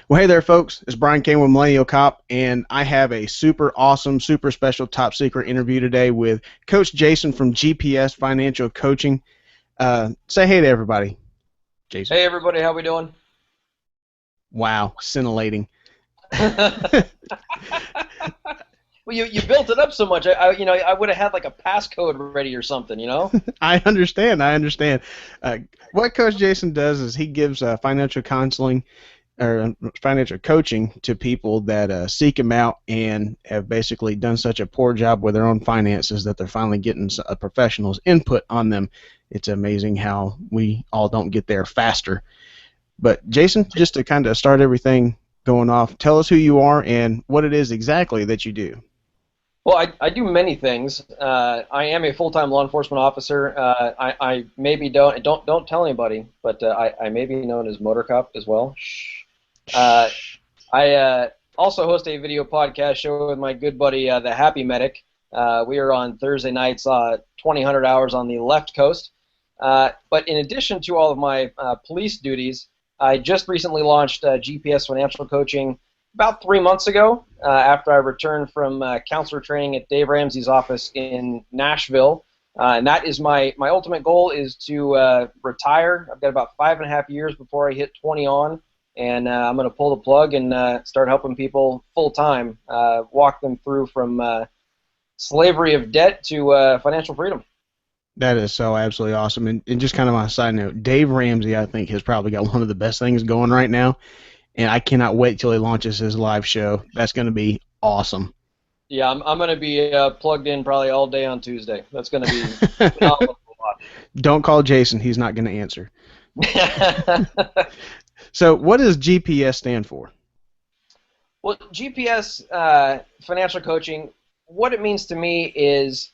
Well, hey there, folks. It's Brian Kane with Millennial Cop, and I have a super awesome, super special top secret interview today with Coach Jason from GPS Financial Coaching. Say hey to everybody, Jason. Hey everybody, how we doing? Wow, scintillating. Well, you built it up so much. I would have had like a passcode ready or something, you know? I understand. I understand. What Coach Jason does is he gives financial counseling or financial coaching to people that seek him out and have basically done such a poor job with their own finances that they're finally getting a professional's input on them. It's amazing how we all don't get there faster. But Jason, just to kind of start everything going off, tell us who you are and what it is exactly that you do. Well, I do many things. I am a full-time law enforcement officer. I maybe don't tell anybody, but I may be known as Motor Cop as well. Shh. Uh, I also host a video podcast show with my good buddy, the Happy Medic. We are on Thursday nights, 2000 hours on the left coast. But in addition to all of my police duties, I just recently launched GPS Financial Coaching about 3 months ago after I returned from counselor training at Dave Ramsey's office in Nashville. And that is my ultimate goal is to retire. I've got about 5.5 years before I hit 20 on, and I'm going to pull the plug and start helping people full-time, walk them through from slavery of debt to financial freedom. That is so absolutely awesome. And just kind of on a side note, Dave Ramsey, I think, has probably got one of the best things going right now. And I cannot wait till he launches his live show. That's going to be awesome. Yeah, I'm going to be plugged in probably all day on Tuesday. That's going to be phenomenal. Don't call Jason. He's not going to answer. So what does GPS stand for? Well, GPS financial coaching, what it means to me is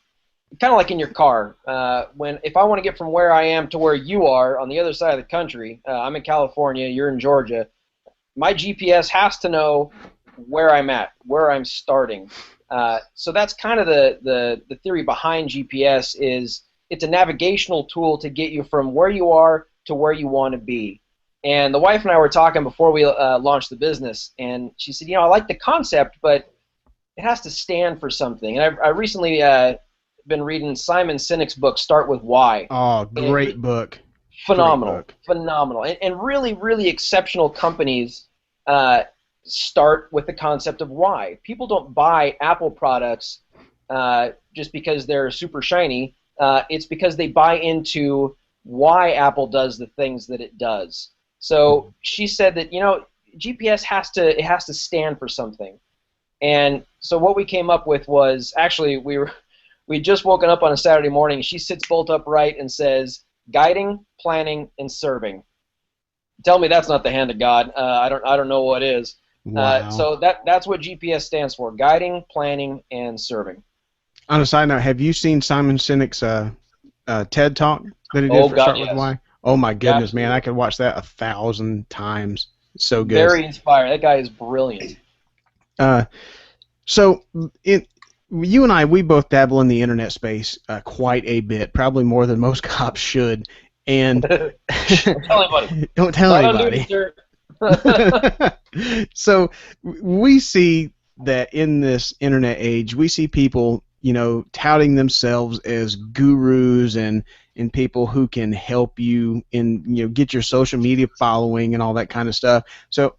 kind of like in your car. If I want to get from where I am to where you are on the other side of the country, I'm in California, you're in Georgia, my GPS has to know where I'm at, where I'm starting. So that's kind of the theory behind GPS is it's a navigational tool to get you from where you are to where you want to be. And the wife and I were talking before we launched the business, and she said, I like the concept, but it has to stand for something. And I recently been reading Simon Sinek's book, Start With Why. Oh, great book. Phenomenal. Great book. Phenomenal. And really, really exceptional companies start with the concept of why. People don't buy Apple products just because they're super shiny. It's because they buy into why Apple does the things that it does. So she said that, GPS has to stand for something. And so what we came up with was, actually, we'd just woken up on a Saturday morning. She sits bolt upright and says, guiding, planning, and serving. Tell me that's not the hand of God. I don't know what is. Wow. So that's what GPS stands for: guiding, planning, and serving. On a side note, have you seen Simon Sinek's TED Talk that he did for God, Start yes. With Why? Oh my goodness, Absolutely. man! I could watch that 1,000 times. It's so good. Very inspiring. That guy is brilliant. So you and I, we both dabble in the internet space quite a bit, probably more than most cops should. And Don't tell anybody. Don't tell Not on anybody. duty, sir. So we see that in this internet age, we see people, touting themselves as gurus and people who can help you in, get your social media following and all that kind of stuff. So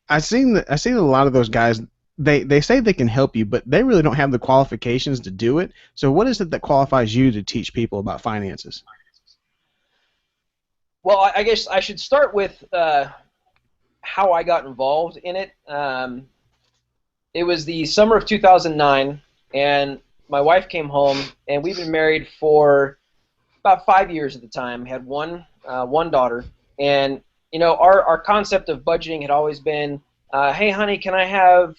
I seen a lot of those guys. They say they can help you, but they really don't have the qualifications to do it. So what is it that qualifies you to teach people about finances? Well, I guess I should start with how I got involved in it. It was the summer of 2009, and my wife came home, and we've been married for about 5 years at the time. Had one daughter, and our concept of budgeting had always been, hey, honey, can I have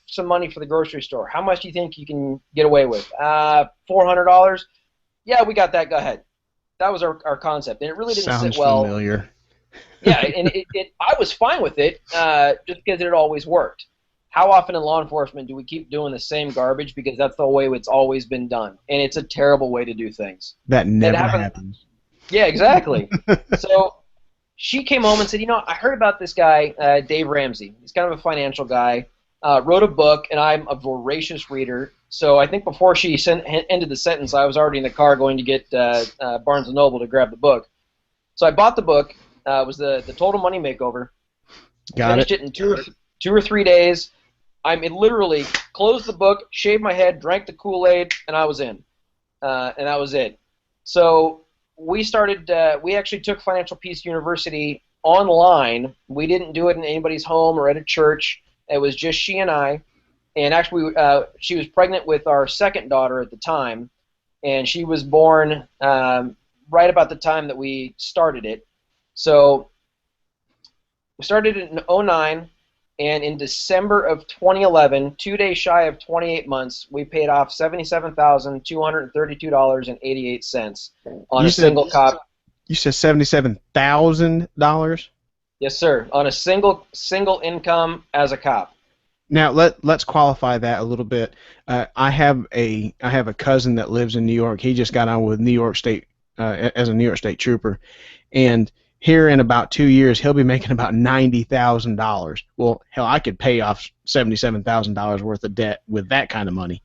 some money for the grocery store? How much do you think you can get away with? $400? Yeah, we got that. Go ahead. That was our concept, and it really didn't Sounds sit well. familiar. Yeah, and I was fine with it just because it had always worked. How often in law enforcement do we keep doing the same garbage because that's the way it's always been done? And it's a terrible way to do things. That never happens. Yeah, exactly. So she came home and said, I heard about this guy, Dave Ramsey. He's kind of a financial guy. Wrote a book, and I'm a voracious reader. So I think before she ended the sentence, I was already in the car going to get Barnes & Noble to grab the book. So I bought the book. It was the Total Money Makeover. Finished it in 2 or 3 days. I literally closed the book, shaved my head, drank the Kool-Aid, and I was in. And that was it. So we started. We actually took Financial Peace University online. We didn't do it in anybody's home or at a church. It was just she and I. And actually, she was pregnant with our second daughter at the time, and she was born right about the time that we started it. So we started it in 2009, and in December of 2011, 2 days shy of 28 months, we paid off $77,232.88 on a single copy. You said $77,000? Yes, sir. On a single income as a cop. Now let's qualify that a little bit. I have a cousin that lives in New York. He just got on with New York State as a New York State trooper, and here in about 2 years he'll be making about $90,000. Well, hell, I could pay off $77,000 worth of debt with that kind of money.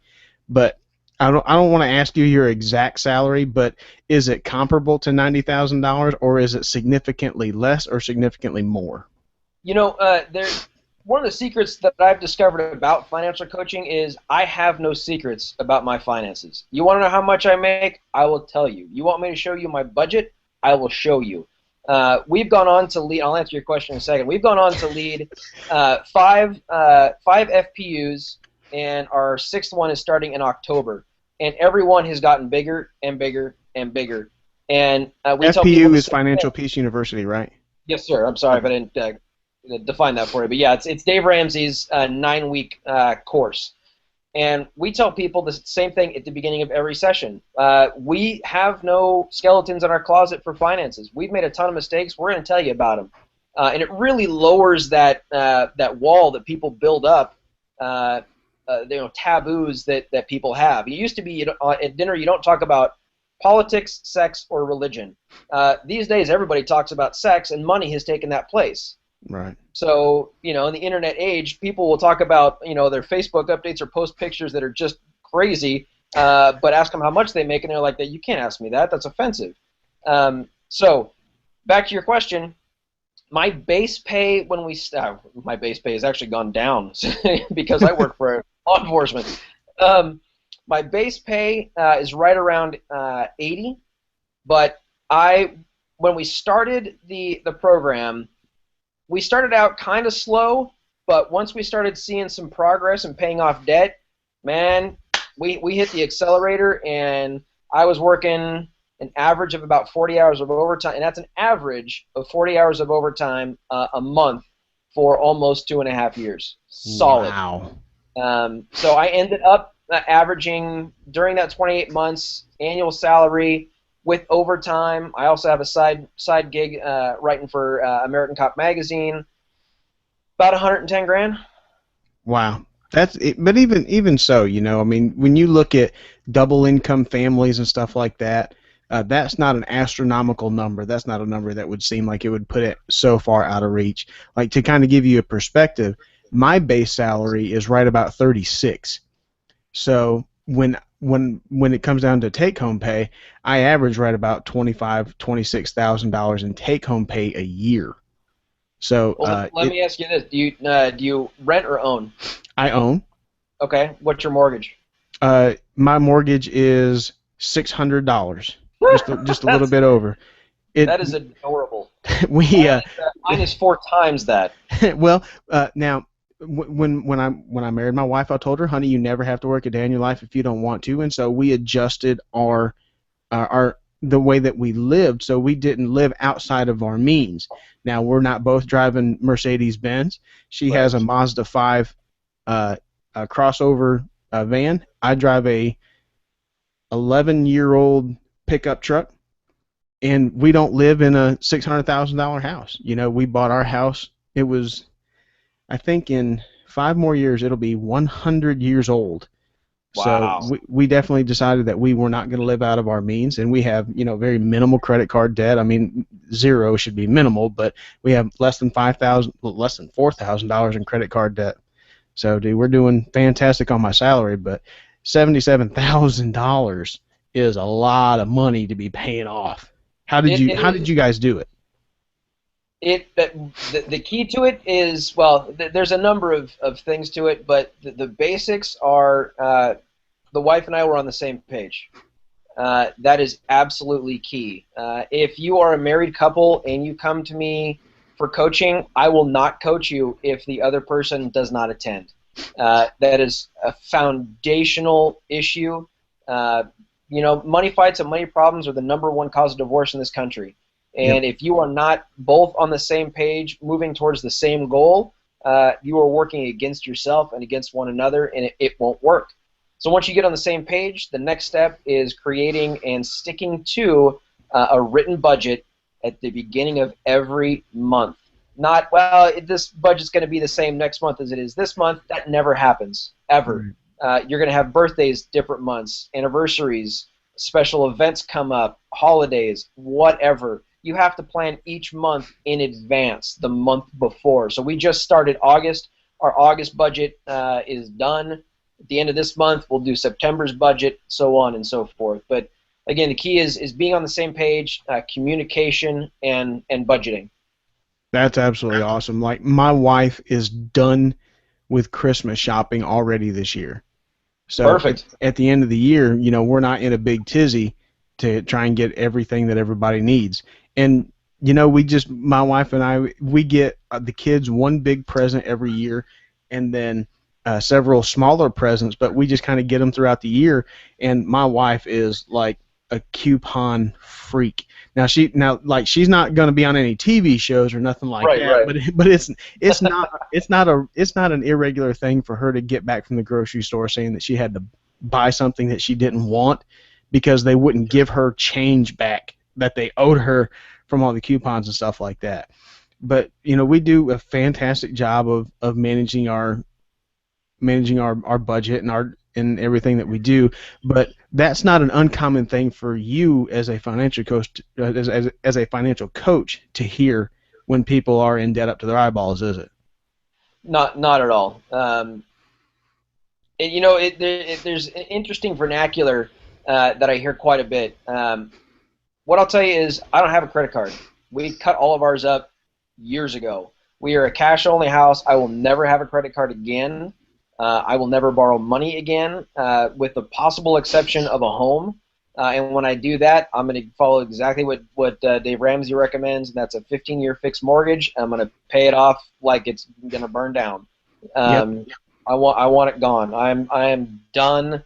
But I don't want to ask you your exact salary, but is it comparable to $90,000, or is it significantly less or significantly more? There's one of the secrets that I've discovered about financial coaching is I have no secrets about my finances. You want to know how much I make? I will tell you. You want me to show you my budget? I will show you. We've gone on to lead. I'll answer your question in a second. We've gone on to lead five FPUs, and our sixth one is starting in October. And every one has gotten bigger and bigger and bigger. And we tell people FPU is Financial Peace University, right? Yes, sir. I'm sorry if I didn't define that for you, but yeah, it's Dave Ramsey's 9-week course, and we tell people the same thing at the beginning of every session. We have no skeletons in our closet for finances. We've made a ton of mistakes. We're going to tell you about them, and it really lowers that wall that people build up. Taboos that people have. It used to be at dinner you don't talk about politics, sex, or religion. These days everybody talks about sex, and money has taken that place. Right. So, in the internet age, people will talk about, their Facebook updates or post pictures that are just crazy, but ask them how much they make, and they're like, you can't ask me that. That's offensive. So, back to your question, my base pay my base pay has actually gone down because I work for law enforcement. My base pay is right around 80, but when we started the program, we started out kind of slow, but once we started seeing some progress and paying off debt, man, we hit the accelerator, and I was working an average of about 40 hours of overtime, and that's an average of 40 hours of overtime a month for almost 2.5 years. Solid. Wow. So I ended up averaging, during that 28 months, annual salary with overtime. I also have a side gig writing for American Cop magazine. About 110 grand. Wow, that's it. But even so, when you look at double income families and stuff like that, that's not an astronomical number. That's not a number that would seem like it would put it so far out of reach. Like, to kind of give you a perspective, my base salary is right about 36. So when it comes down to take-home pay, I average right about $26,000 in take-home pay a year. So let me ask you this: do you rent or own? I own. Okay. What's your mortgage? My mortgage is $600, just a little bit over. That is adorable. Mine is 4 times that. Well, now. When I married my wife, I told her, honey, you never have to work a day in your life if you don't want to, and so we adjusted the way that we lived, so we didn't live outside of our means. Now, we're not both driving Mercedes-Benz. She has a Mazda 5 a crossover van. I drive a 11-year-old pickup truck, and we don't live in a $600,000 house. We bought our house. It was, I think in 5 more years it'll be 100 years old. So Wow. we definitely decided that we were not going to live out of our means, and we have very minimal credit card debt. I mean, zero should be minimal, but we have less than less than $4,000 in credit card debt. So, dude, we're doing fantastic on my salary, but $77,000 is a lot of money to be paying off. It How did is. you guys do it? The key to it is, well, there's a number of things to it, but the basics are the wife and I were on the same page. That is absolutely key. If you are a married couple and you come to me for coaching, I will not coach you if the other person does not attend. That is a foundational issue. Money fights and money problems are the #1 cause of divorce in this country. Yep. And if you are not both on the same page, moving towards the same goal, you are working against yourself and against one another, and it won't work. So once you get on the same page, the next step is creating and sticking to a written budget at the beginning of every month. Not, well, this budget's going to be the same next month as it is this month. That never happens, ever. You're going to have birthdays different months, anniversaries, special events come up, holidays, whatever. You have to plan each month in advance, the month before. So we just started August. Our August budget is done. At the end of this month, we'll do September's budget, so on and so forth. But again, the key is being on the same page, communication, and budgeting. That's absolutely awesome. Like, my wife is done with Christmas shopping already this year. So Perfect. at the end of the year, we're not in a big tizzy to try and get everything that everybody needs. And my wife and I, we get the kids one big present every year, and then several smaller presents, but we just kind of get them throughout the year. And my wife is like a coupon freak. Now she's not going to be on any TV shows or nothing like that, Right. but it's not an irregular thing for her to get back from the grocery store saying that she had to buy something that she didn't want because they wouldn't give her change back that they owed her from all the coupons and stuff like that. But we do a fantastic job of managing our budget and everything that we do, but that's not an uncommon thing for you as a financial coach to hear when people are in debt up to their eyeballs, is it? Not at all. There's an interesting vernacular that I hear quite a bit. What I'll tell you is I don't have a credit card. We cut all of ours up years ago. We are a cash-only house. I will never have a credit card again. I will never borrow money again, with the possible exception of a home. And when I do that, I'm going to follow exactly what Dave Ramsey recommends, and that's a 15-year fixed mortgage. I'm going to pay it off like it's going to burn down. Yep. I want it gone. I am done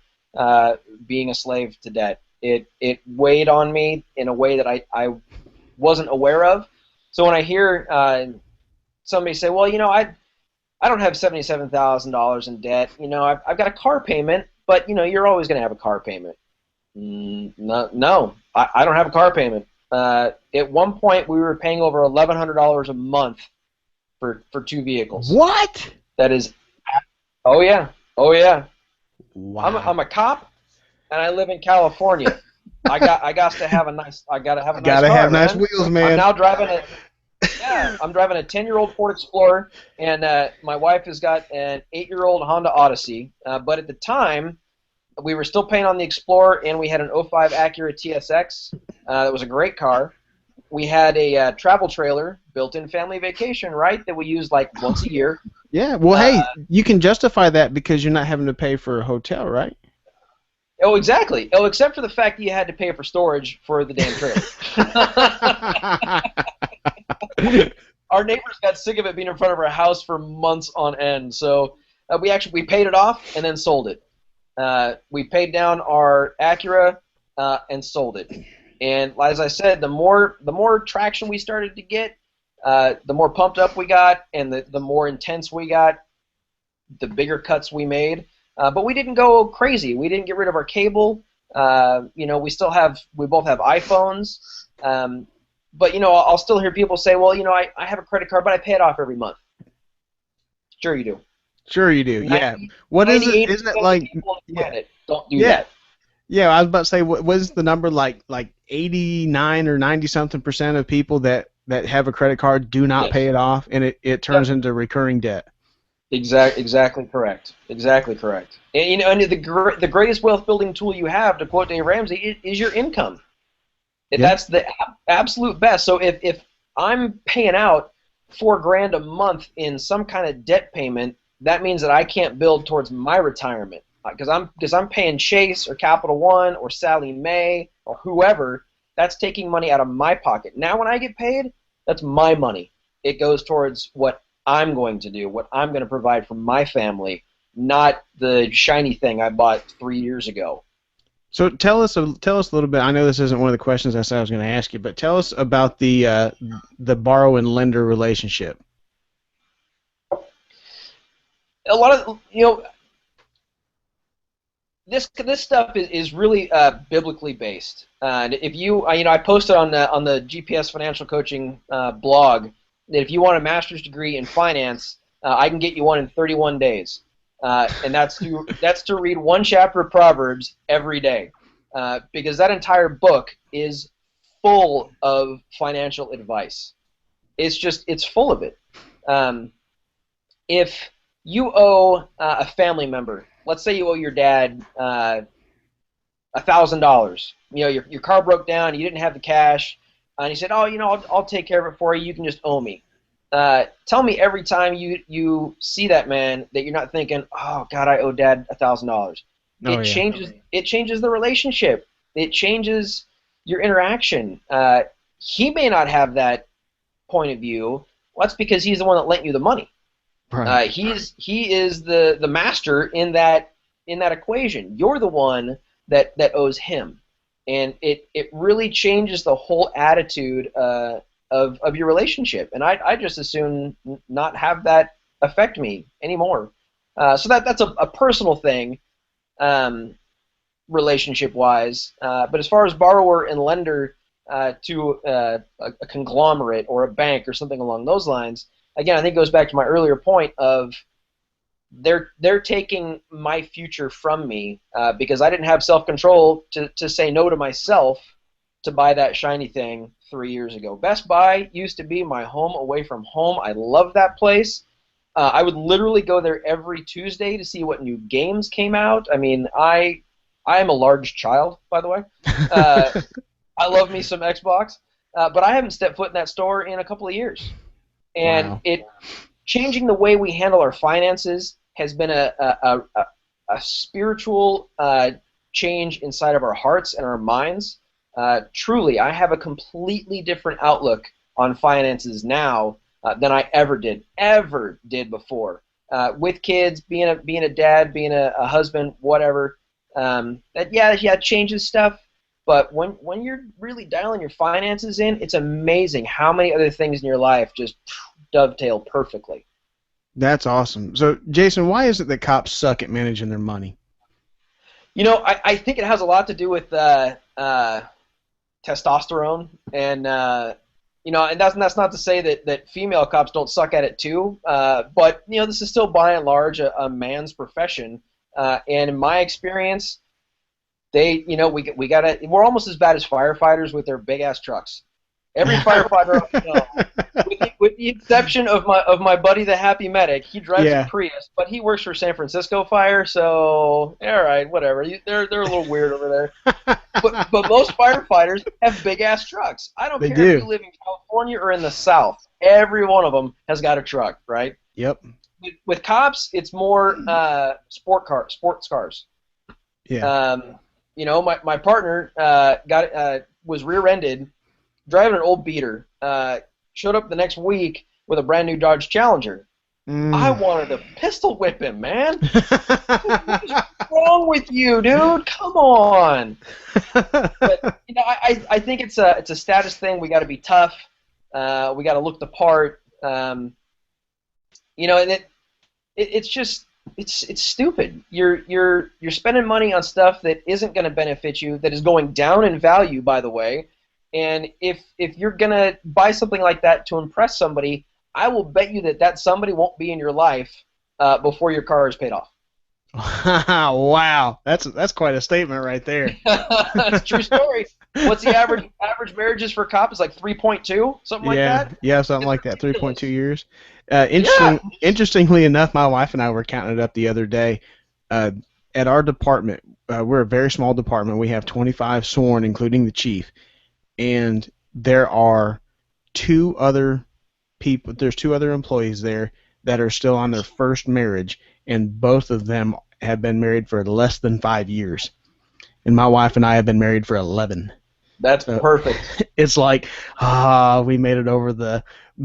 being a slave to debt. It weighed on me in a way that I wasn't aware of. So when I hear somebody say, well, I don't have $77,000 in debt. I've got a car payment, but you're always going to have a car payment. No, I don't have a car payment. At one point, we were paying over $1,100 a month for 2 vehicles. What? That is, oh yeah. Wow. I'm a cop, and I live in California. I got to have a nice. I got to have a nice Gotta car, have nice man. wheels, man. I'm now driving a. Yeah, I'm driving a 10-year-old Ford Explorer, and my wife has got an 8-year-old Honda Odyssey. But at the time, we were still paying on the Explorer, and we had an '05 Acura TSX. That was a great car. We had a travel trailer, built-in family vacation, right, that we used like once a year. Yeah, well, hey, you can justify that because you're not having to pay for a hotel, right? Oh, exactly. Oh, except for the fact that you had to pay for storage for the damn trailer. Our neighbors got sick of it being in front of our house for months on end, so we paid it off and then sold it. We paid down our Acura and sold it. And as I said, the more traction we started to get, the more pumped up we got, and the more intense we got, the bigger cuts we made. But we didn't go crazy. We didn't get rid of our cable. We both have iPhones. But I'll still hear people say, well, I have a credit card, but I pay it off every month. Sure you do. Sure you do. Yeah. 90, What is it? 98% Isn't it of the like? people on the Yeah. planet don't do Yeah. that. Yeah. I was about to say, what is the number like 89 or 90 something percent of people that have a credit card do not pay Yes. it off, and it turns Yep. into recurring debt. Exactly correct. Exactly correct. And and the greatest wealth building tool you have, to quote Dave Ramsey, is your income. Yeah. That's the absolute best. So if I'm paying out 4 grand a month in some kind of debt payment, that means that I can't build towards my retirement because I'm paying Chase or Capital One or Sally Mae or whoever. That's taking money out of my pocket. Now when I get paid, that's my money. It goes towards what I'm going to do, what I'm going to provide for my family, not the shiny thing I bought 3 years ago. So tell us a little bit. I know this isn't one of the questions I said I was going to ask you, but tell us about the borrow and lender relationship. A lot of this stuff is really biblically based. And if I posted on the GPS Financial Coaching blog that if you want a master's degree in finance, I can get you one in 31 days, and that's to read one chapter of Proverbs every day, because that entire book is full of financial advice. It's full of it. Um, if you owe a family member, let's say you owe your dad $1,000. Your car broke down, you didn't have the cash, and he said, "Oh, I'll take care of it for you. You can just owe me." Tell me every time you see that man that you're not thinking, "Oh God, I owe Dad $1,000." Oh It yeah. changes the relationship. It changes your interaction. He may not have that point of view. Well, that's because he's the one that lent you the money. Right. He is the master in that equation. You're the one that owes him, and it really changes the whole attitude of your relationship. And I just as soon not have that affect me anymore. So that's a personal thing, relationship wise. But as far as borrower and lender to a conglomerate or a bank or something along those lines, again, I think it goes back to my earlier point of they're taking my future from me because I didn't have self-control to say no to myself to buy that shiny thing 3 years ago. Best Buy used to be my home away from home. I love that place. I would literally go there every Tuesday to see what new games came out. I mean, I am a large child, by the way. I love me some Xbox, but I haven't stepped foot in that store in a couple of years. And Wow. it changing the way we handle our finances has been a spiritual change inside of our hearts and our minds. Truly, I have a completely different outlook on finances now than I ever did before. With kids, being a dad, being a husband, whatever. It changes stuff. But when you're really dialing your finances in, it's amazing how many other things in your life just dovetail perfectly. That's awesome. So Jason, why is it that cops suck at managing their money? I think it has a lot to do with testosterone, and and that's not to say that female cops don't suck at it too, but this is still by and large a man's profession, and in my experience, we're almost as bad as firefighters with their big ass trucks. Every firefighter I know, with the exception of my buddy the Happy Medic, he drives Yeah. a Prius, but he works for San Francisco Fire, so all right, whatever. They're a little weird over there. But most firefighters have big ass trucks. I don't They care if you do. live in California or in the South. Every one of them has got a truck, right? Yep. With cops, it's more sports cars. Yeah. My partner was rear-ended driving an old beater. Showed up the next week with a brand new Dodge Challenger. I Mm. wanted to pistol whip him, man. What is wrong with you, dude? Come on. But I think it's a status thing. We got to be tough. We got to look the part. And it's just it's stupid. You're spending money on stuff that isn't going to benefit you, that is going down in value, by the way. And if you're going to buy something like that to impress somebody, I will bet you that somebody won't be in your life before your car is paid off. Wow, that's quite a statement right there. It's a true story. What's the average marriages for a cop? Is like 3.2, something like Yeah, that. yeah, something It's like that. 3.2 ridiculous. years. Yeah. Interestingly enough, my wife and I were counting it up the other day. Uh, at our department, we're a very small department. We have 25 sworn, including the chief, and there are two other people. There's two other employees there that are still on their first marriage, and both of them have been married for less than 5 years. And my wife and I have been married for 11. That's So perfect. it's like, we made it over the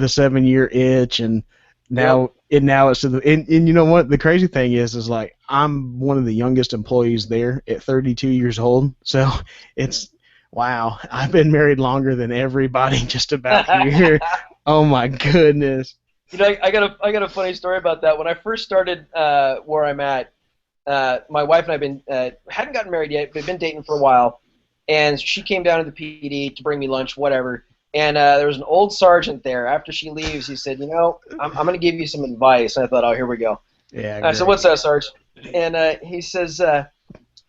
7 year itch, and Yep. now it's to the and you know what the crazy thing is like I'm one of the youngest employees there at 32 years old. So it's wow, I've been married longer than everybody just about here. Oh my goodness. I got a funny story about that. When I first started where I'm at, my wife and I've been hadn't gotten married yet, but been dating for a while, and she came down to the PD to bring me lunch, whatever. And there was an old sergeant there. After she leaves, he said, I'm going to give you some advice. And I thought, oh, here we go. Yeah, I said, great. what's that, Sarge? And he says,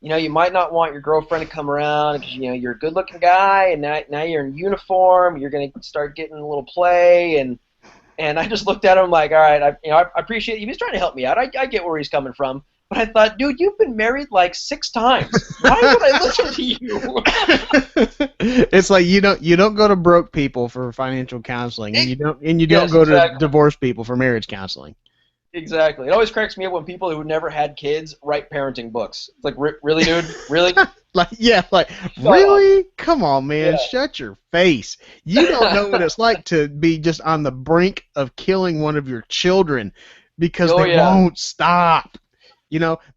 you might not want your girlfriend to come around because you're a good-looking guy, and now you're in uniform. You're going to start getting a little play, and I just looked at him like, all right, I appreciate you. He's trying to help me out. I get where he's coming from. But I thought, dude, you've been married like 6 times. Why would I listen to you? It's like you don't go to broke people for financial counseling, and you don't Yes, go to exactly. divorced people for marriage counseling. Exactly. It always cracks me up when people who never had kids write parenting books. It's like, really, dude? Really? Like, yeah, like, Shut up. really? Come on, man, Yeah. shut your face. You don't know what it's like to be just on the brink of killing one of your children because Oh, they yeah. won't stop.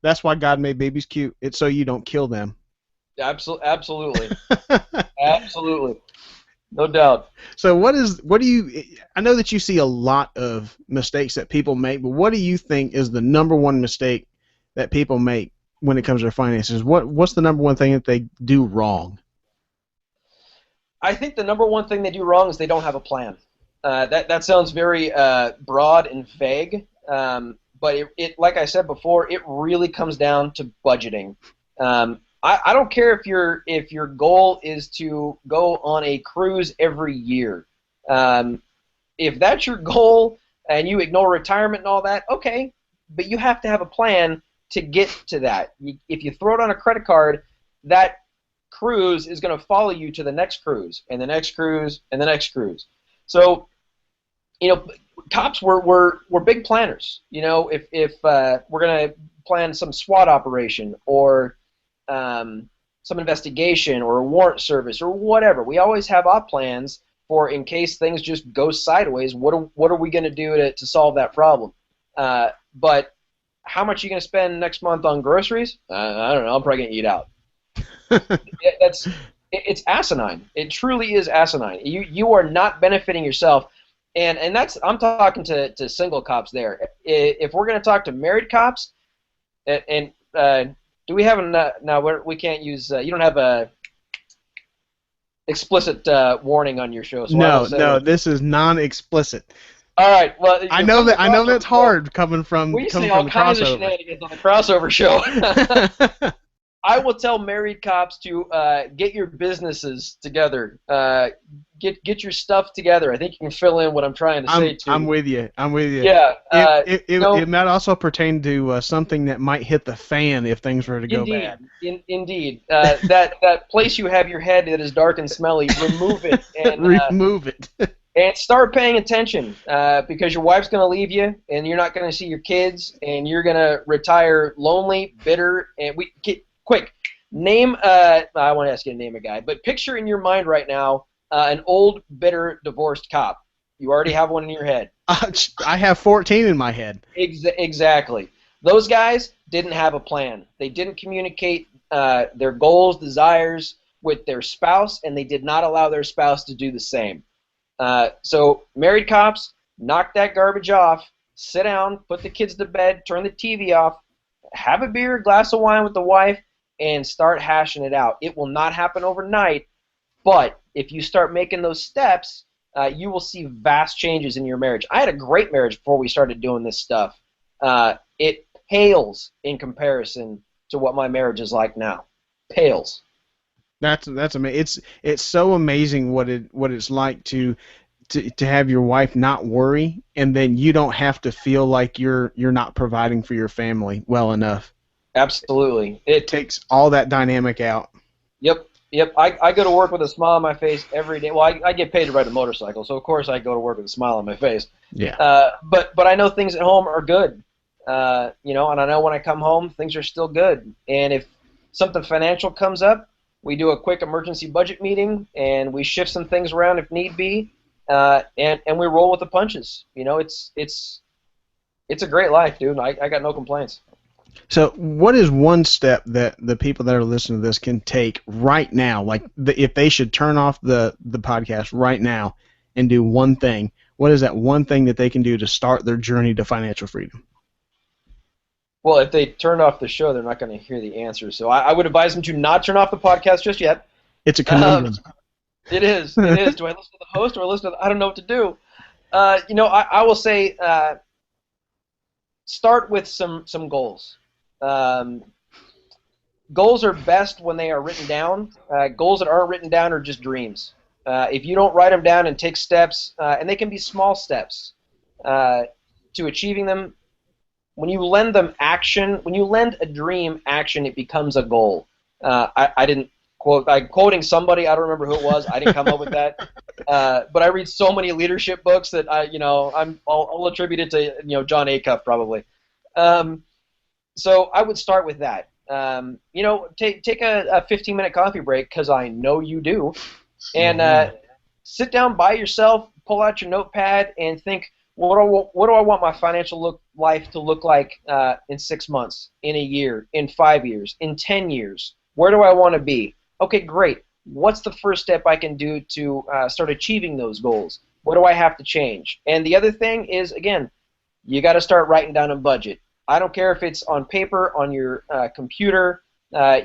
That's why God made babies cute. It's so you don't kill them. Absolutely. Absolutely. No doubt. So what do you I know that you see a lot of mistakes that people make, but what do you think is the number one mistake that people make when it comes to their finances? What's the number one thing that they do wrong? I think the number one thing they do wrong is they don't have a plan. That sounds very broad and vague, but it like I said before, it really comes down to budgeting. I don't care if your goal is to go on a cruise every year. If that's your goal and you ignore retirement and all that, okay, but you have to have a plan to get to that. If you throw it on a credit card, that cruise is going to follow you to the next cruise and the next cruise and the next cruise. So, cops we're big planners. If we're going to plan some SWAT operation or some investigation or a warrant service or whatever, we always have op plans for in case things just go sideways. What are we going to do to solve that problem? But how much are you going to spend next month on groceries? I don't know. I'm probably going to eat out. It's asinine. It truly is asinine. You are not benefiting yourself, and that's I'm talking to single cops there. If we're going to talk to married cops, and do we have now? We can't use. You don't have a explicit warning on your show, so I No, won't say no, it. this is non-explicit. All right. Well, I from know the I know that's crossover show, hard coming from we say coming all from the kinds of crossover. shenanigans on the crossover show. I will tell married cops to get your businesses together. Get your stuff together. I think you can fill in what I'm trying to say I'm too. with you. I'm with you. Yeah. It might also pertain to something that might hit the fan if things were to go Indeed, bad. indeed. That place you have your head that is dark and smelly, remove it Remove it. and start paying attention because your wife's going to leave you and you're not going to see your kids and you're going to retire lonely, bitter, and quick. Name. I want to ask you to name a guy, but picture in your mind right now an old, bitter, divorced cop. You already have one in your head. I have 14 in my head. Exactly. Those guys didn't have a plan. They didn't communicate their goals, desires with their spouse, and they did not allow their spouse to do the same. So married cops, knock that garbage off, sit down, put the kids to bed, turn the TV off, have a beer, a glass of wine with the wife, and start hashing it out. It will not happen overnight, but if you start making those steps, you will see vast changes in your marriage. I had a great marriage before we started doing this stuff. It pales in comparison to what my marriage is like now. Pales. That's amazing. It's so amazing what it's like to have your wife not worry, and then you don't have to feel like you're not providing for your family well enough. Absolutely. It takes all that dynamic out. Yep. Yep. I go to work with a smile on my face every day. Well, I get paid to ride a motorcycle, so of course I go to work with a smile on my face. Yeah. But I know things at home are good. And I know when I come home, things are still good. And if something financial comes up, we do a quick emergency budget meeting, and we shift some things around if need be, and we roll with the punches. It's a great life, dude. I got no complaints. So, what is one step that the people that are listening to this can take right now? Like, if they should turn off the podcast right now and do one thing, what is that one thing that they can do to start their journey to financial freedom? Well, if they turn off the show, they're not going to hear the answer. So I would advise them to not turn off the podcast just yet. It's a conundrum. It is. It is. Do I listen to the host or listen to I don't know what to do. I will say start with some goals. Goals are best when they are written down. Goals that aren't written down are just dreams. If you don't write them down and take steps, and they can be small steps to achieving them, when you lend them action, when you lend a dream action, it becomes a goal. I didn't quote. I'm quoting somebody. I don't remember who it was. I didn't come up with that. But I read so many leadership books that I'll attribute it to John Acuff probably. So I would start with that. Take a 15-minute coffee break, because I know you do, and sit down by yourself, pull out your notepad, and think, what do I want my financial life to look like in 6 months, in a year, in 5 years, in 10 years? Where do I want to be? Okay, great. What's the first step I can do to start achieving those goals? What do I have to change? And the other thing is, again, you got to start writing down a budget. I don't care if it's on paper, on your computer,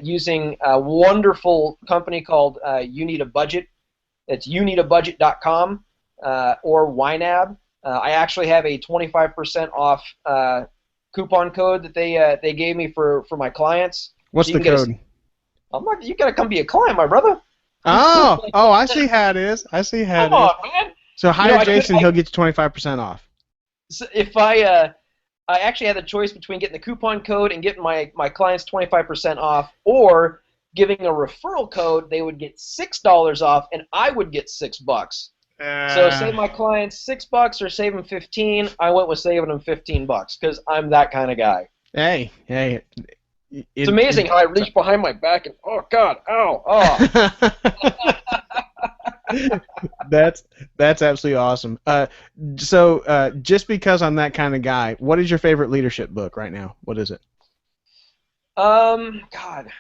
using a wonderful company called You Need a Budget. It's youneedabudget.com or YNAB. I actually have a 25% off coupon code that they gave me for my clients. What's the code? You gotta come be a client, my brother. Oh, I see how it is. Come on, man. So hire Jason, he'll get you 25% off. So if I actually had the choice between getting the coupon code and getting my clients 25% off, or giving a referral code, they would get $6 off, and I would get $6. So save my clients $6 or save them 15. I went with saving them $15 because I'm that kind of guy. Hey. It's amazing how I reach behind my back and oh God, ow, oh. That's absolutely awesome. So just because I'm that kind of guy, what is your favorite leadership book right now? What is it? God,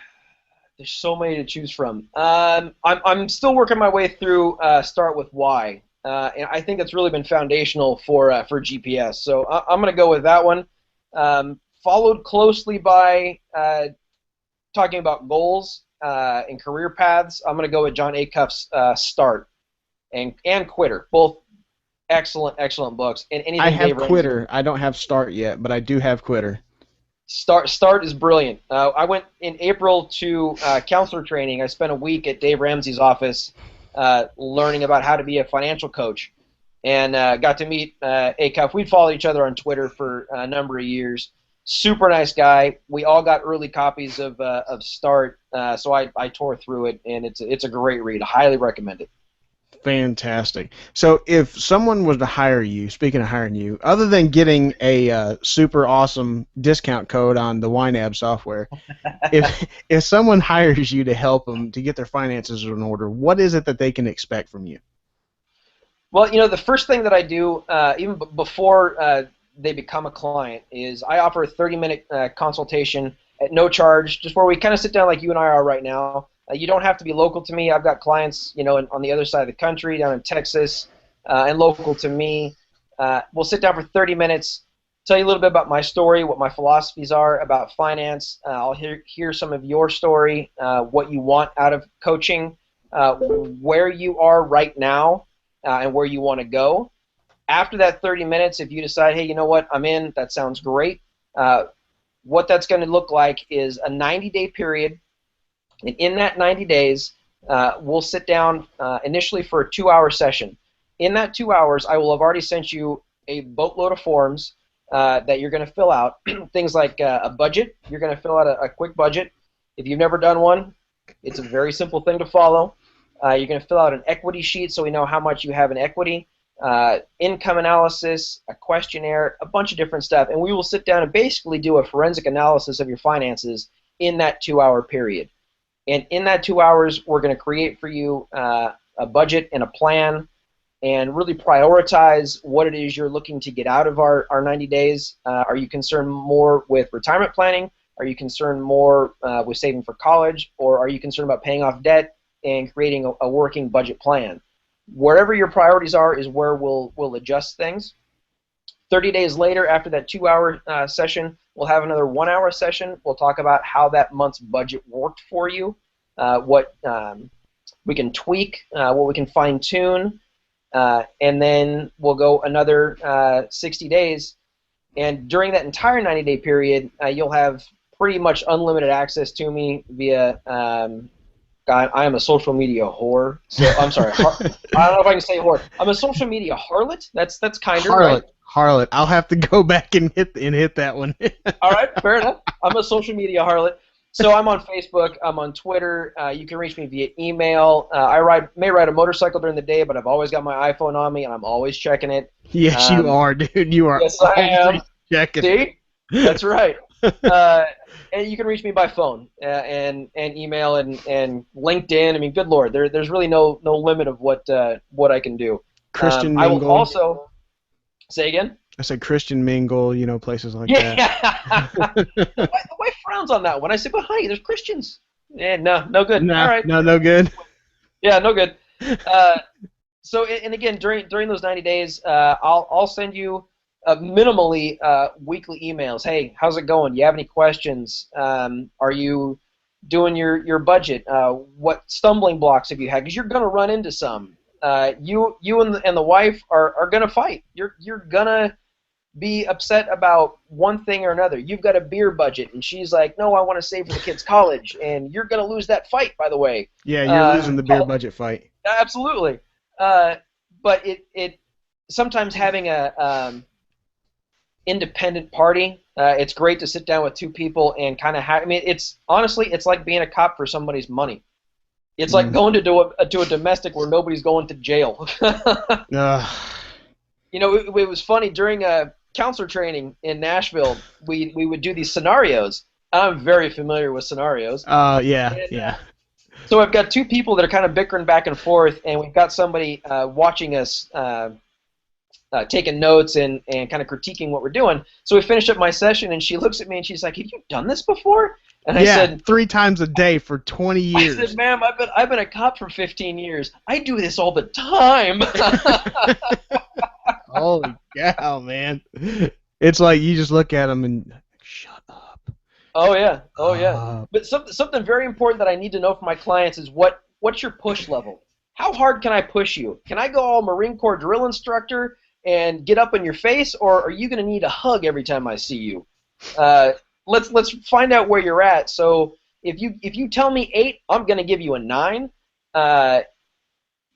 there's so many to choose from. I'm still working my way through Start With Why, and I think that's really been foundational for GPS. So I'm going to go with that one. Followed closely by talking about goals and career paths. I'm going to go with John Acuff's Start and Quitter. Both excellent books. And anything I have Quitter. I don't have Start yet, but I do have Quitter. Start is brilliant. I went in April to counselor training. I spent a week at Dave Ramsey's office learning about how to be a financial coach, and got to meet Acuff. We'd followed each other on Twitter for a number of years. Super nice guy. We all got early copies of Start, so I tore through it, and it's a great read. I highly recommend it. Fantastic. So if someone was to hire you, speaking of hiring you, other than getting a super awesome discount code on the YNAB software, if someone hires you to help them to get their finances in order, what is it that they can expect from you? Well, the first thing that I do, even before they become a client, is I offer a 30-minute consultation at no charge, just where we kind of sit down like you and I are right now. You don't have to be local to me. I've got clients, on the other side of the country, down in Texas, and local to me. We'll sit down for 30 minutes, tell you a little bit about my story, what my philosophies are about finance. I'll hear some of your story, what you want out of coaching, where you are right now, and where you want to go. After that 30 minutes, if you decide, hey, you know what, I'm in, that sounds great, what that's going to look like is a 90-day period. And in that 90 days, we'll sit down initially for a 2-hour session. In that 2 hours, I will have already sent you a boatload of forms that you're going to fill out. Things like a budget. You're going to fill out a quick budget. If you've never done one, it's a very simple thing to follow. You're going to fill out an equity sheet so we know how much you have in equity, income analysis, a questionnaire, a bunch of different stuff. And we will sit down and basically do a forensic analysis of your finances in that 2-hour period. And in that 2 hours, we're going to create for you a budget and a plan and really prioritize what it is you're looking to get out of our 90 days. Are you concerned more with retirement planning? Are you concerned more with saving for college? Or are you concerned about paying off debt and creating a working budget plan? Wherever your priorities are is where we'll adjust things. 30 days later, after that 2-hour session, we'll have another 1-hour session. We'll talk about how that month's budget worked for you, what we can tweak, what we can fine-tune, and then we'll go another 60 days. And during that entire 90-day period, you'll have pretty much unlimited access to me via I am a social media whore. So I'm sorry. I don't know if I can say whore. I'm a social media harlot. That's kinder, right? Harlot. I'll have to go back and hit that one. All right, fair enough. I'm a social media harlot. So I'm on Facebook. I'm on Twitter. You can reach me via email. I may ride a motorcycle during the day, but I've always got my iPhone on me, and I'm always checking it. Yes, you are, dude. You are. Yes, I am. Checking. See? That's right. And you can reach me by phone and email and LinkedIn. I mean, good Lord, there's really no limit of what I can do. Christian I Mingle. will also say again. I said Christian Mingle, places like that. Yeah. The wife frowns on that one. I say, but honey, there's Christians. Yeah, no good. Nah, all right. No good. Yeah, no good. So, and again, during those 90 days, I'll send you minimally weekly emails. Hey, how's it going? Do you have any questions? Are you doing your budget? What stumbling blocks have you had? Because you're going to run into some. You and the wife are going to fight. You're going to be upset about one thing or another. You've got a beer budget, and she's like, no, I want to save for the kids' college, and you're going to lose that fight, by the way. Yeah, you're losing the beer budget fight. Absolutely. But it sometimes having a independent party, it's great to sit down with two people and kind of I mean, it's like being a cop for somebody's money. It's like going to a domestic where nobody's going to jail. It was funny during counselor training in Nashville. We would do these scenarios. I'm very familiar with scenarios. Yeah. So I've got two people that are kind of bickering back and forth, and we've got somebody watching us taking notes and kind of critiquing what we're doing. So we finish up my session, and she looks at me and she's like, "Have you done this before?" And I said, 3 times a day for 20 years. I said, "Ma'am, I've been a cop for 15 years. I do this all the time." Holy cow, man! It's like you just look at them and shut up. Oh yeah. But something very important that I need to know from my clients is what's your push level? How hard can I push you? Can I go all Marine Corps drill instructor and get up in your face, or are you going to need a hug every time I see you? Let's find out where you're at. So if you tell me 8, I'm going to give you a 9.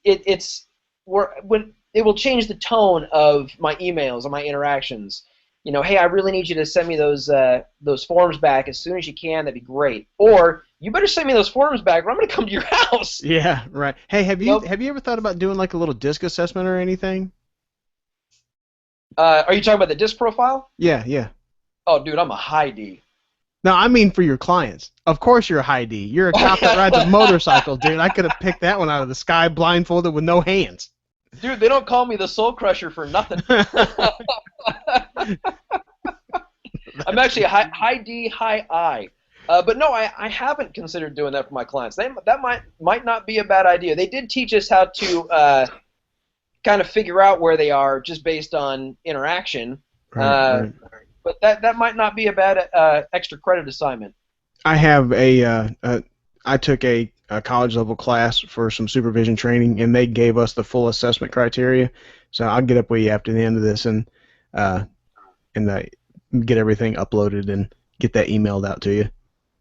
It will change the tone of my emails and my interactions. Hey, I really need you to send me those forms back as soon as you can. That'd be great. Or you better send me those forms back, or I'm going to come to your house. Yeah, right. Hey, have you ever thought about doing like a little disc assessment or anything? Are you talking about the disc profile? Yeah. Oh, dude, I'm a high D. No, I mean for your clients. Of course you're a high D. You're a cop that rides a motorcycle, dude. I could have picked that one out of the sky blindfolded with no hands. Dude, they don't call me the Soul Crusher for nothing. I'm actually a high D, high I. But no, I haven't considered doing that for my clients. That might not be a bad idea. They did teach us how to kind of figure out where they are just based on interaction. Right. But that might not be a bad extra credit assignment. I have I took a a college level class for some supervision training, and they gave us the full assessment criteria. So I'll get up with you after the end of this uh, and get everything uploaded and get that emailed out to you.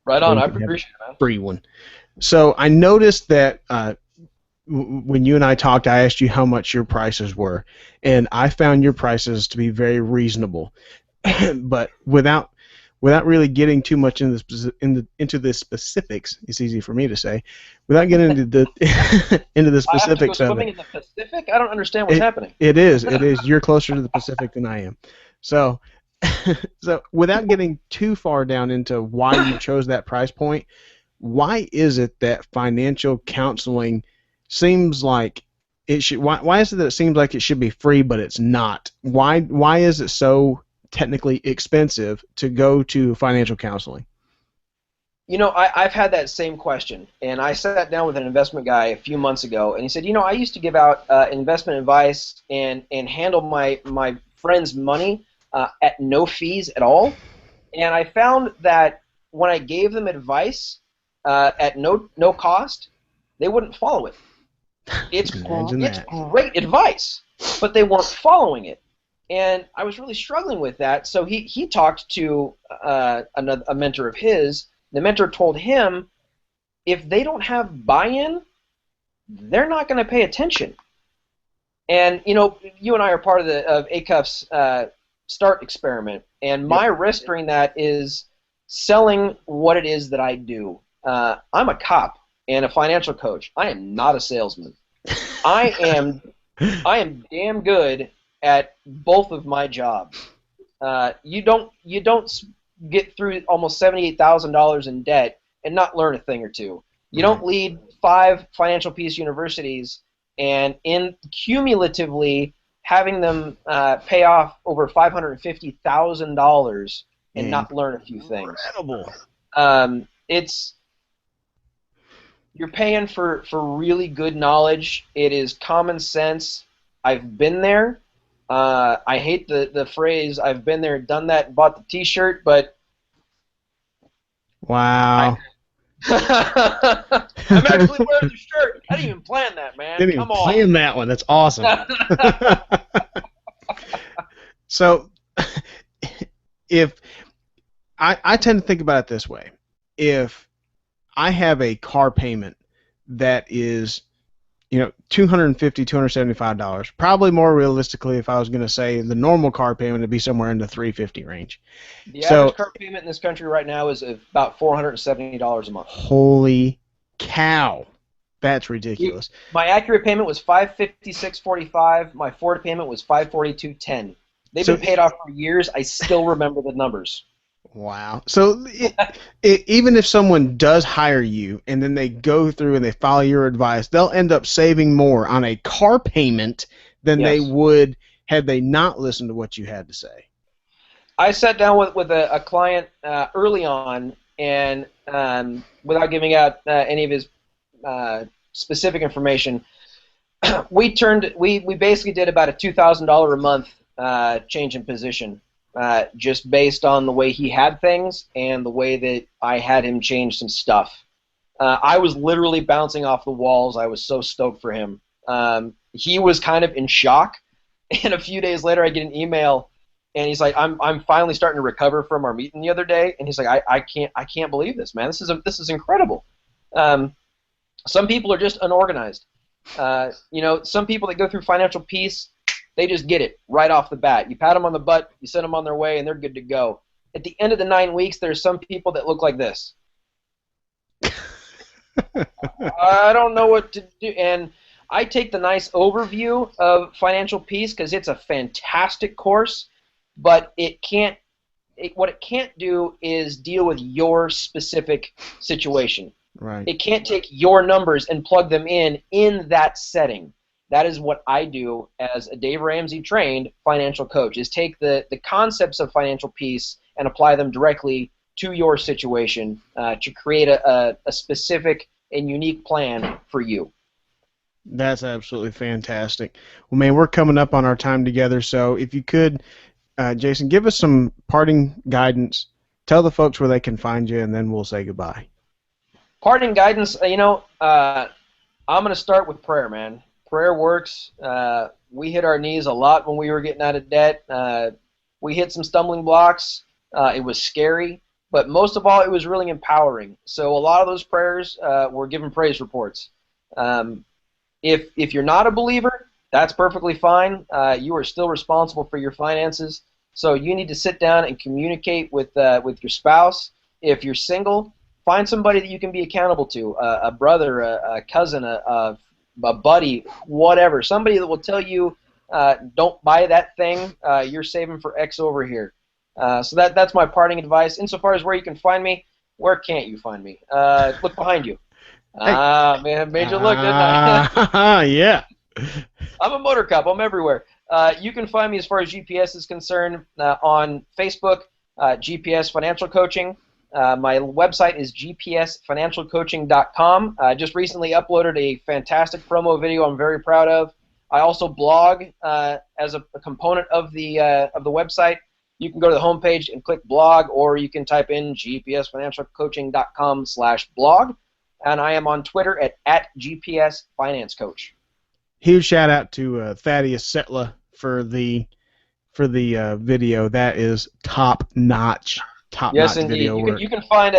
Right So on. you I can have a appreciate it, man. free one. So I noticed that when you and I talked, I asked you how much your prices were, and I found your prices to be very reasonable. But without really getting too much into the specifics, it's easy for me to say, without getting into the into the I have to go specifics of swimming it. in the Pacific? I don't understand what's happening. It is. It is. You're closer to the Pacific than I am. So, so without getting too far down into why you chose that price point, why is it that financial counseling seems like it should? Why is it that it seems like it should be free, but it's not? Why is it so technically expensive to go to financial counseling? You know, I've had that same question, and I sat down with an investment guy a few months ago, and he said, you know, I used to give out investment advice and handle my friends' money at no fees at all, and I found that when I gave them advice at no cost, they wouldn't follow it. It's Imagine it's that. great advice, but they weren't following it, and I was really struggling with that. So he talked to a mentor of his. The mentor told him, if they don't have buy-in, they're not going to pay attention. And you know, you and I are part of the ACUF's START experiment, and my risk during that is selling what it is that I do. I'm a cop and a financial coach. I am not a salesman. I am damn good at both of my jobs. You don't get through almost $78,000 in debt and not learn a thing or two. You don't lead 5 financial peace universities and in cumulatively having them pay off over $550,000 and not learn a few things. Incredible. You're paying for really good knowledge. It is common sense. I've been there. I hate the phrase "I've been there, done that, and bought the T-shirt," but Wow. I'm actually wearing the shirt. I didn't even plan that, man. Didn't even Come on. plan that one. That's awesome. So, if I tend to think about it this way, if I have a car payment that is, $250, $275, probably more realistically, if I was going to say the normal car payment would be somewhere in the $350 range. The average car payment in this country right now is about $470 a month. Holy cow. That's ridiculous. My Acura payment was $556.45. My Ford payment was $542.10. They've been paid off for years. I still remember the numbers. Wow. So even if someone does hire you and then they go through and they follow your advice, they'll end up saving more on a car payment than they would had they not listened to what you had to say. I sat down with a client early on, and without giving out any of his specific information, we basically did about a $2,000 a month change in position. Just based on the way he had things and the way that I had him change some stuff. I was literally bouncing off the walls. I was so stoked for him. He was kind of in shock, and a few days later I get an email, and he's like, I'm finally starting to recover from our meeting the other day, and he's like, I can't believe this, man. This is incredible. Some people are just unorganized. Some people that go through financial peace, they just get it right off the bat. You pat them on the butt, you send them on their way, and they're good to go. At the end of the 9 weeks, there's some people that look like this. I don't know what to do. And I take the nice overview of financial peace because it's a fantastic course, but what it can't do is deal with your specific situation. Right. It can't take your numbers and plug them in that setting. That is what I do as a Dave Ramsey trained financial coach, is take the concepts of financial peace and apply them directly to your situation to create a specific and unique plan for you. That's absolutely fantastic. Well, man, we're coming up on our time together, so if you could, Jason, give us some parting guidance. Tell the folks where they can find you, and then we'll say goodbye. Parting guidance, I'm going to start with prayer, man. Prayer works. We hit our knees a lot when we were getting out of debt. We hit some stumbling blocks. It was scary, but most of all, it was really empowering. So a lot of those prayers were given praise reports. If you're not a believer, that's perfectly fine. You are still responsible for your finances. So you need to sit down and communicate with your spouse. If you're single, find somebody that you can be accountable to, a brother, a cousin, a buddy, whatever. Somebody that will tell you, don't buy that thing, you're saving for X over here. So that's my parting advice. Insofar as where you can find me, where can't you find me? Look behind you. Hey. Man, made you look, didn't I? Yeah. I'm a motor cop. I'm everywhere. You can find me as far as GPS is concerned on Facebook, GPS Financial Coaching. My website is gpsfinancialcoaching.com. I just recently uploaded a fantastic promo video I'm very proud of. I also blog as a component of the website. You can go to the homepage and click blog, or you can type in gpsfinancialcoaching.com/blog. And I am on Twitter at GPS Finance Coach. Huge shout out to Thaddeus Setla for the video. That is top notch. Yes, indeed. Video work. You can find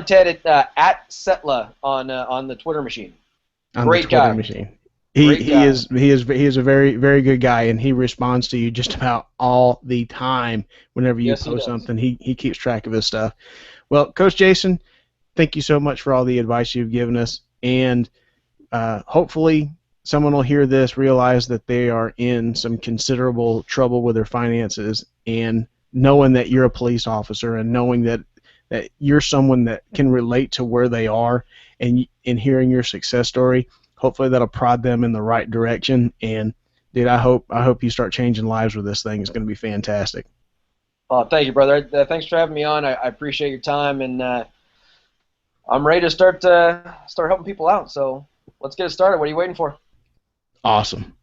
Ted at Setla on the Twitter machine. Great guy. He is a very, very good guy, and he responds to you just about all the time whenever you post something. He keeps track of his stuff. Well, Coach Jason, thank you so much for all the advice you've given us, and hopefully someone will hear this, realize that they are in some considerable trouble with their finances, and knowing that you're a police officer and knowing that you're someone that can relate to where they are, and hearing your success story, hopefully that'll prod them in the right direction. And dude, I hope you start changing lives with this thing. It's going to be fantastic. Oh, thank you, brother. Thanks for having me on. I appreciate your time, and I'm ready to start helping people out. So let's get it started. What are you waiting for? Awesome.